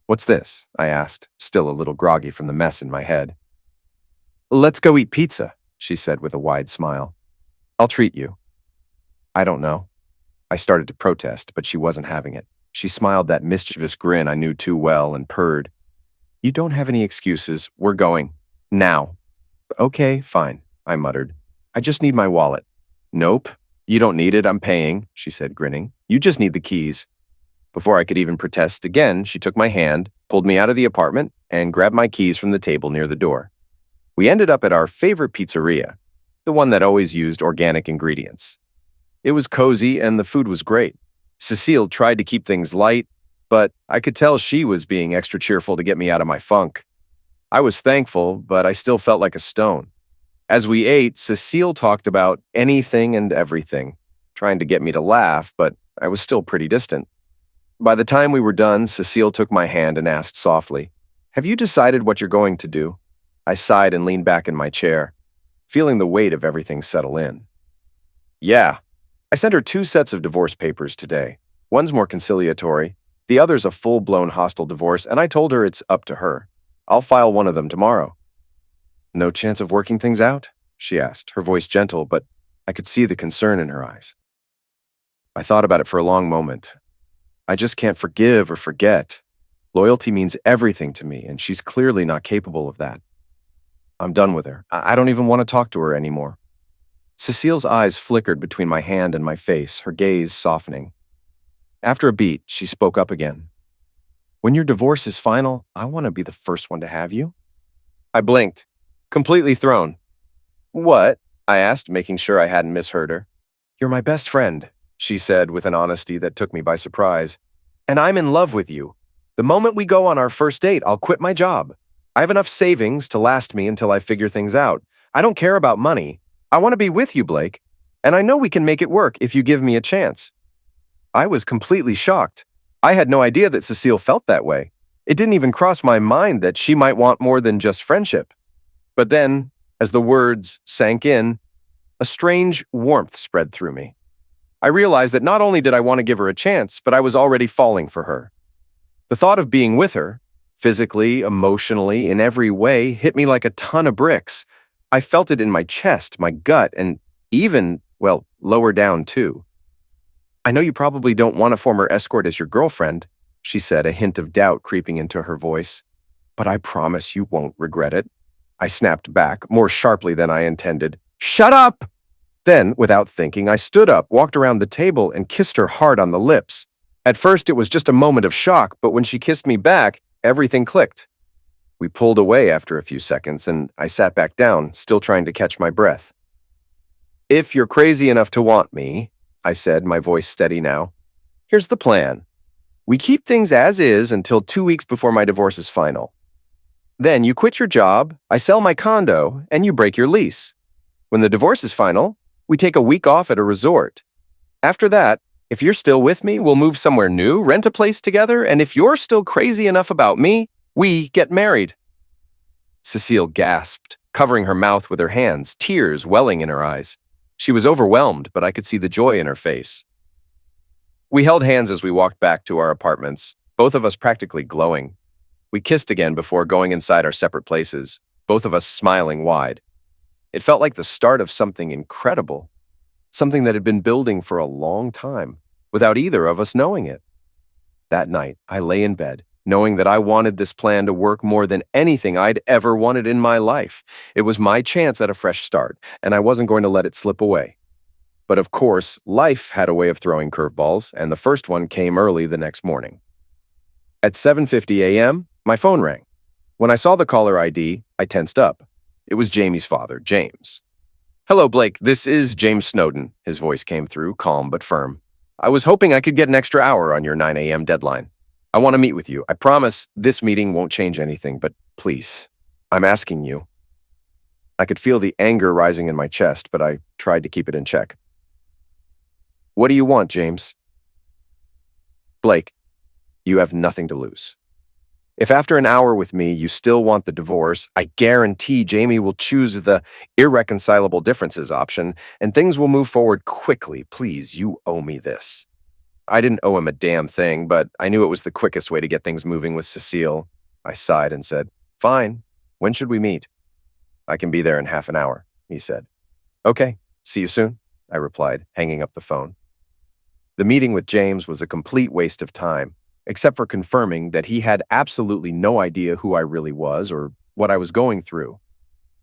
"What's this?" I asked, still a little groggy from the mess in my head. "Let's go eat pizza," she said with a wide smile. "I'll treat you." "I don't know." I started to protest, but she wasn't having it. She smiled that mischievous grin I knew too well and purred. "You don't have any excuses. We're going. Now." "Okay, fine," I muttered. "I just need my wallet." "Nope. You don't need it. I'm paying," she said, grinning. "You just need the keys." Before I could even protest again, she took my hand, pulled me out of the apartment, and grabbed my keys from the table near the door. We ended up at our favorite pizzeria, the one that always used organic ingredients. It was cozy and the food was great. Cecile tried to keep things light, but I could tell she was being extra cheerful to get me out of my funk. I was thankful, but I still felt like a stone. As we ate, Cecile talked about anything and everything, trying to get me to laugh, but I was still pretty distant. By the time we were done, Cecile took my hand and asked softly, "Have you decided what you're going to do?" I sighed and leaned back in my chair, feeling the weight of everything settle in. "Yeah. I sent her 2 sets of divorce papers today. One's more conciliatory, The other's a full-blown hostile divorce, and I told her it's up to her. I'll file one of them tomorrow. No chance of working things out? She asked, her voice gentle, but I could see the concern in her eyes. I thought about it for a long moment. I just can't forgive or forget. Loyalty means everything to me, and she's clearly not capable of that. I'm done with her. I don't even want to talk to her anymore. Cecile's eyes flickered between my hand and my face, her gaze softening. After a beat, she spoke up again. When your divorce is final, I want to be the first one to have you. I blinked, completely thrown. What? I asked, making sure I hadn't misheard her. You're my best friend, she said with an honesty that took me by surprise. And I'm in love with you. The moment we go on our first date, I'll quit my job. I have enough savings to last me until I figure things out. I don't care about money. I want to be with you, Blake. And I know we can make it work if you give me a chance. I was completely shocked. I had no idea that Cecile felt that way. It didn't even cross my mind that she might want more than just friendship. But then, as the words sank in, a strange warmth spread through me. I realized that not only did I want to give her a chance, but I was already falling for her. The thought of being with her, physically, emotionally, in every way, hit me like a ton of bricks. I felt it in my chest, my gut, and even, well, lower down too. I know you probably don't want a former escort as your girlfriend, she said, a hint of doubt creeping into her voice. But I promise you won't regret it. I snapped back, more sharply than I intended. Shut up! Then, without thinking, I stood up, walked around the table, and kissed her hard on the lips. At first, it was just a moment of shock, but when she kissed me back, everything clicked. We pulled away after a few seconds, and I sat back down, still trying to catch my breath. If you're crazy enough to want me, I said, my voice steady now, here's the plan. We keep things as is until 2 weeks before my divorce is final. Then you quit your job, I sell my condo, and you break your lease. When the divorce is final, we take a week off at a resort. After that, if you're still with me, we'll move somewhere new, rent a place together, and if you're still crazy enough about me, we get married. Cecile gasped, covering her mouth with her hands, tears welling in her eyes. She was overwhelmed, but I could see the joy in her face. We held hands as we walked back to our apartments, both of us practically glowing. We kissed again before going inside our separate places, both of us smiling wide. It felt like the start of something incredible, something that had been building for a long time, without either of us knowing it. That night, I lay in bed, knowing that I wanted this plan to work more than anything I'd ever wanted in my life. It was my chance at a fresh start, and I wasn't going to let it slip away. But of course, life had a way of throwing curveballs, and the first one came early the next morning. At 7:50 a.m., my phone rang. When I saw the caller ID, I tensed up. It was Jamie's father, James. Hello, Blake. This is James Snowden. His voice came through, calm but firm. I was hoping I could get an extra hour on your 9 a.m. deadline. I want to meet with you. I promise this meeting won't change anything, but please, I'm asking you. I could feel the anger rising in my chest, but I tried to keep it in check. What do you want, James? Blake, you have nothing to lose. If after an hour with me you still want the divorce, I guarantee Jamie will choose the irreconcilable differences option, and things will move forward quickly. Please, you owe me this. I didn't owe him a damn thing, but I knew it was the quickest way to get things moving with Cecile. I sighed and said, Fine. When should we meet? I can be there in half an hour, he said. Okay, see you soon, I replied, hanging up the phone. The meeting with James was a complete waste of time, except for confirming that he had absolutely no idea who I really was or what I was going through.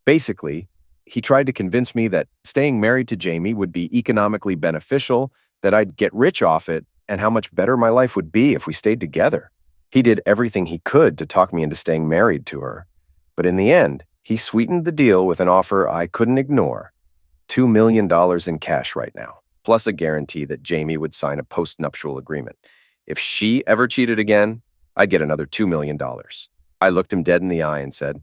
Basically, he tried to convince me that staying married to Jamie would be economically beneficial, that I'd get rich off it, and how much better my life would be if we stayed together. He did everything he could to talk me into staying married to her. But in the end, he sweetened the deal with an offer I couldn't ignore. $2 million in cash right now, plus a guarantee that Jamie would sign a post-nuptial agreement. If she ever cheated again, I'd get another $2 million. I looked him dead in the eye and said,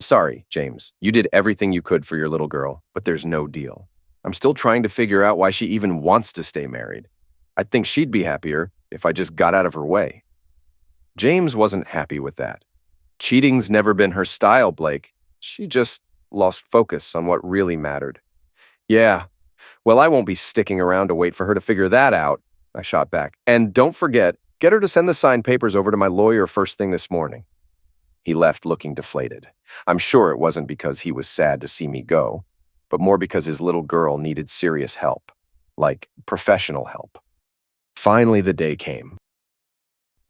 Sorry, James, you did everything you could for your little girl, but there's no deal. I'm still trying to figure out why she even wants to stay married. I think she'd be happier if I just got out of her way. James wasn't happy with that. Cheating's never been her style, Blake. She just lost focus on what really mattered. Yeah, well, I won't be sticking around to wait for her to figure that out, I shot back. And don't forget, Get her to send the signed papers over to my lawyer first thing this morning." He left looking deflated. I'm sure it wasn't because he was sad to see me go, but more because his little girl needed serious help, like professional help. Finally, the day came.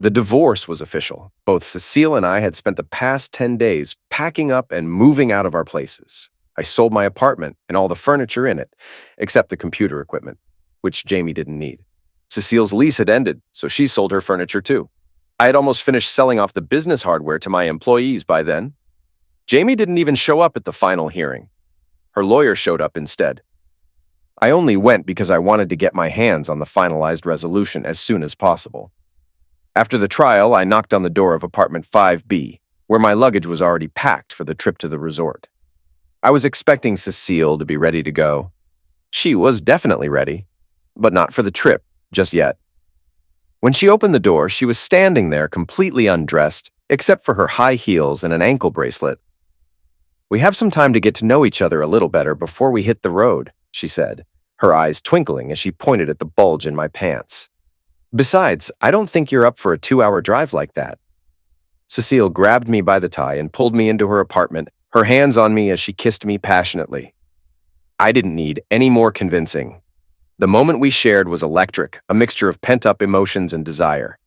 The divorce was official. Both Cecile and I had spent the past 10 days packing up and moving out of our places. I sold my apartment and all the furniture in it, except the computer equipment, which Jamie didn't need. Cecile's lease had ended, so she sold her furniture too. I had almost finished selling off the business hardware to my employees by then. Jamie didn't even show up at the final hearing. Her lawyer showed up instead. I only went because I wanted to get my hands on the finalized resolution as soon as possible. After the trial, I knocked on the door of apartment 5B, where my luggage was already packed for the trip to the resort. I was expecting Cecile to be ready to go. She was definitely ready, but not for the trip just yet. When she opened the door, she was standing there completely undressed, except for her high heels and an ankle bracelet. "We have some time to get to know each other a little better before we hit the road," she said, her eyes twinkling as she pointed at the bulge in my pants. "Besides, I don't think you're up for a 2-hour drive like that." Cecile grabbed me by the tie and pulled me into her apartment, her hands on me as she kissed me passionately. I didn't need any more convincing. The moment we shared was electric, a mixture of pent-up emotions and desire.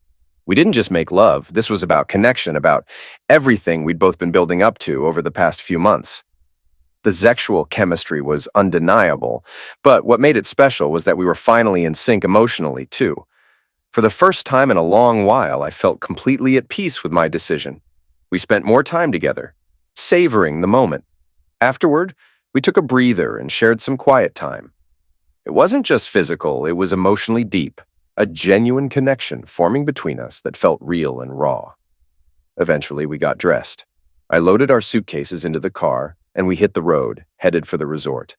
We didn't just make love, this was about connection, about everything we'd both been building up to over the past few months. The sexual chemistry was undeniable, but what made it special was that we were finally in sync emotionally, too. For the first time in a long while, I felt completely at peace with my decision. We spent more time together, savoring the moment. Afterward, we took a breather and shared some quiet time. It wasn't just physical, it was emotionally deep, a genuine connection forming between us that felt real and raw. Eventually, we got dressed. I loaded our suitcases into the car, and we hit the road, headed for the resort.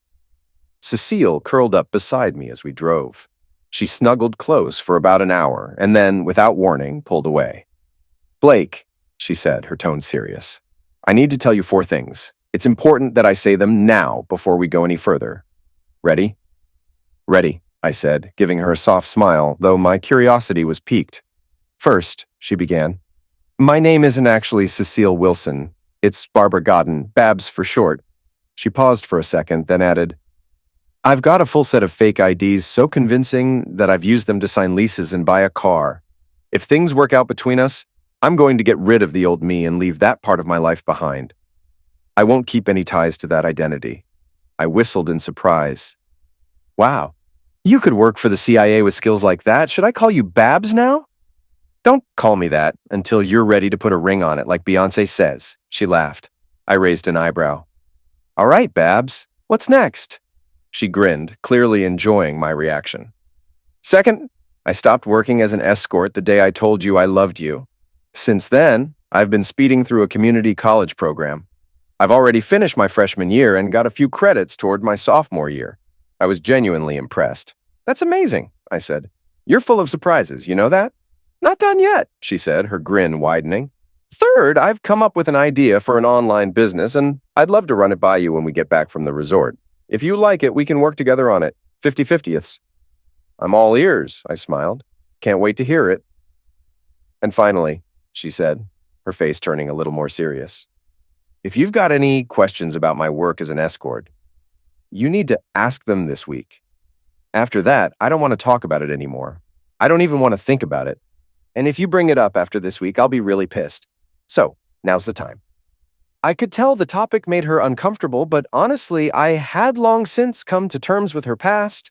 Cecile curled up beside me as we drove. She snuggled close for about an hour, and then, without warning, pulled away. "Blake," she said, her tone serious, "I need to tell you 4 things. It's important that I say them now before we go any further. Ready?" "Ready," I said, giving her a soft smile, though my curiosity was piqued. "First," she began, "my name isn't actually Cecile Wilson. It's Barbara Godden, Babs for short." She paused for a second, then added, "I've got a full set of fake IDs so convincing that I've used them to sign leases and buy a car. If things work out between us, I'm going to get rid of the old me and leave that part of my life behind. I won't keep any ties to that identity." I whistled in surprise. "Wow. You could work for the CIA with skills like that. Should I call you Babs now?" "Don't call me that until you're ready to put a ring on it like Beyoncé says," she laughed. I raised an eyebrow. "All right, Babs, what's next?" She grinned, clearly enjoying my reaction. "Second, I stopped working as an escort the day I told you I loved you. Since then, I've been speeding through a community college program. I've already finished my freshman year and got a few credits toward my sophomore year. I was genuinely impressed. "That's amazing," I said. "You're full of surprises, you know that?" "Not done yet," she said, her grin widening. "Third, I've come up with an idea for an online business, and I'd love to run it by you when we get back from the resort. If you like it, we can work together on it. 50-50ths. "I'm all ears," I smiled. "Can't wait to hear it." "And finally," she said, her face turning a little more serious, "if you've got any questions about my work as an escort, you need to ask them this week. After that, I don't want to talk about it anymore. I don't even want to think about it. And if you bring it up after this week, I'll be really pissed. So, now's the time." I could tell the topic made her uncomfortable, but honestly, I had long since come to terms with her past.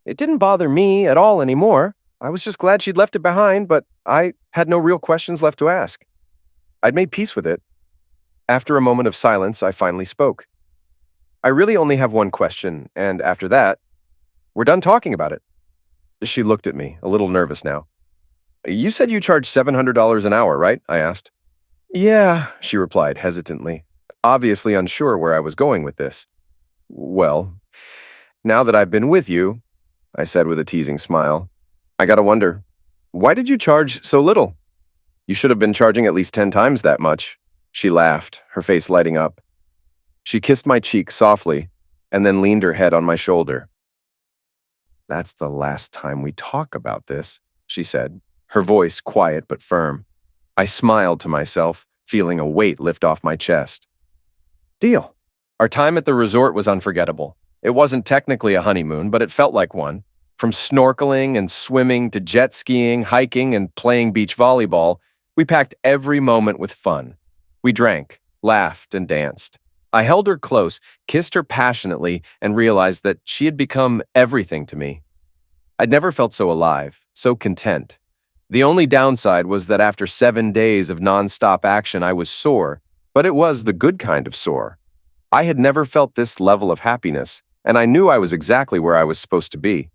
It didn't bother me at all anymore. I was just glad she'd left it behind, but I had no real questions left to ask. I'd made peace with it. After a moment of silence, I finally spoke. "I really only have one question, and after that, we're done talking about it." She looked at me, a little nervous now. "You said you charge $700 an hour, right?" I asked. "Yeah," she replied hesitantly, obviously unsure where I was going with this. "Well, now that I've been with you," I said with a teasing smile, "I gotta wonder, why did you charge so little? You should have been charging at least 10 times that much." She laughed, her face lighting up. She kissed my cheek softly and then leaned her head on my shoulder. "That's the last time we talk about this," she said, her voice quiet but firm. I smiled to myself, feeling a weight lift off my chest. Deal. Our time at the resort was unforgettable. It wasn't technically a honeymoon, but it felt like one. From snorkeling and swimming to jet skiing, hiking, and playing beach volleyball, we packed every moment with fun. We drank, laughed, and danced. I held her close, kissed her passionately, and realized that she had become everything to me. I'd never felt so alive, so content. The only downside was that after 7 days of nonstop action, I was sore, but it was the good kind of sore. I had never felt this level of happiness, and I knew I was exactly where I was supposed to be.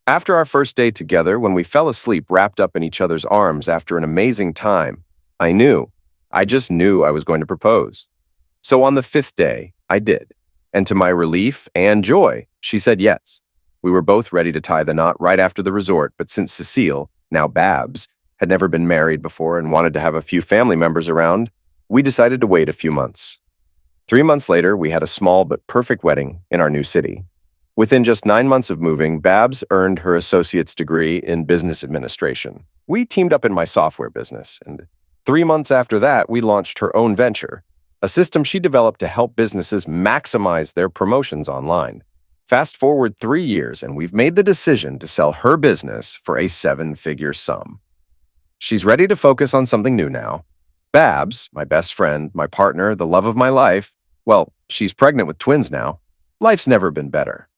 After our first day together, when we fell asleep wrapped up in each other's arms after an amazing time, I just knew I was going to propose. So on the 5th day, I did. And to my relief and joy, she said yes. We were both ready to tie the knot right after the resort, but since Cecile, now Babs, had never been married before and wanted to have a few family members around, we decided to wait a few months. 3 months later, we had a small but perfect wedding in our new city. Within just 9 months of moving, Babs earned her associate's degree in business administration. We teamed up in my software business, and 3 months after that, we launched her own venture, a system she developed to help businesses maximize their promotions online. Fast forward 3 years, and we've made the decision to sell her business for a 7-figure sum. She's ready to focus on something new now. Babs, my best friend, my partner, the love of my life, well, she's pregnant with twins now. Life's never been better.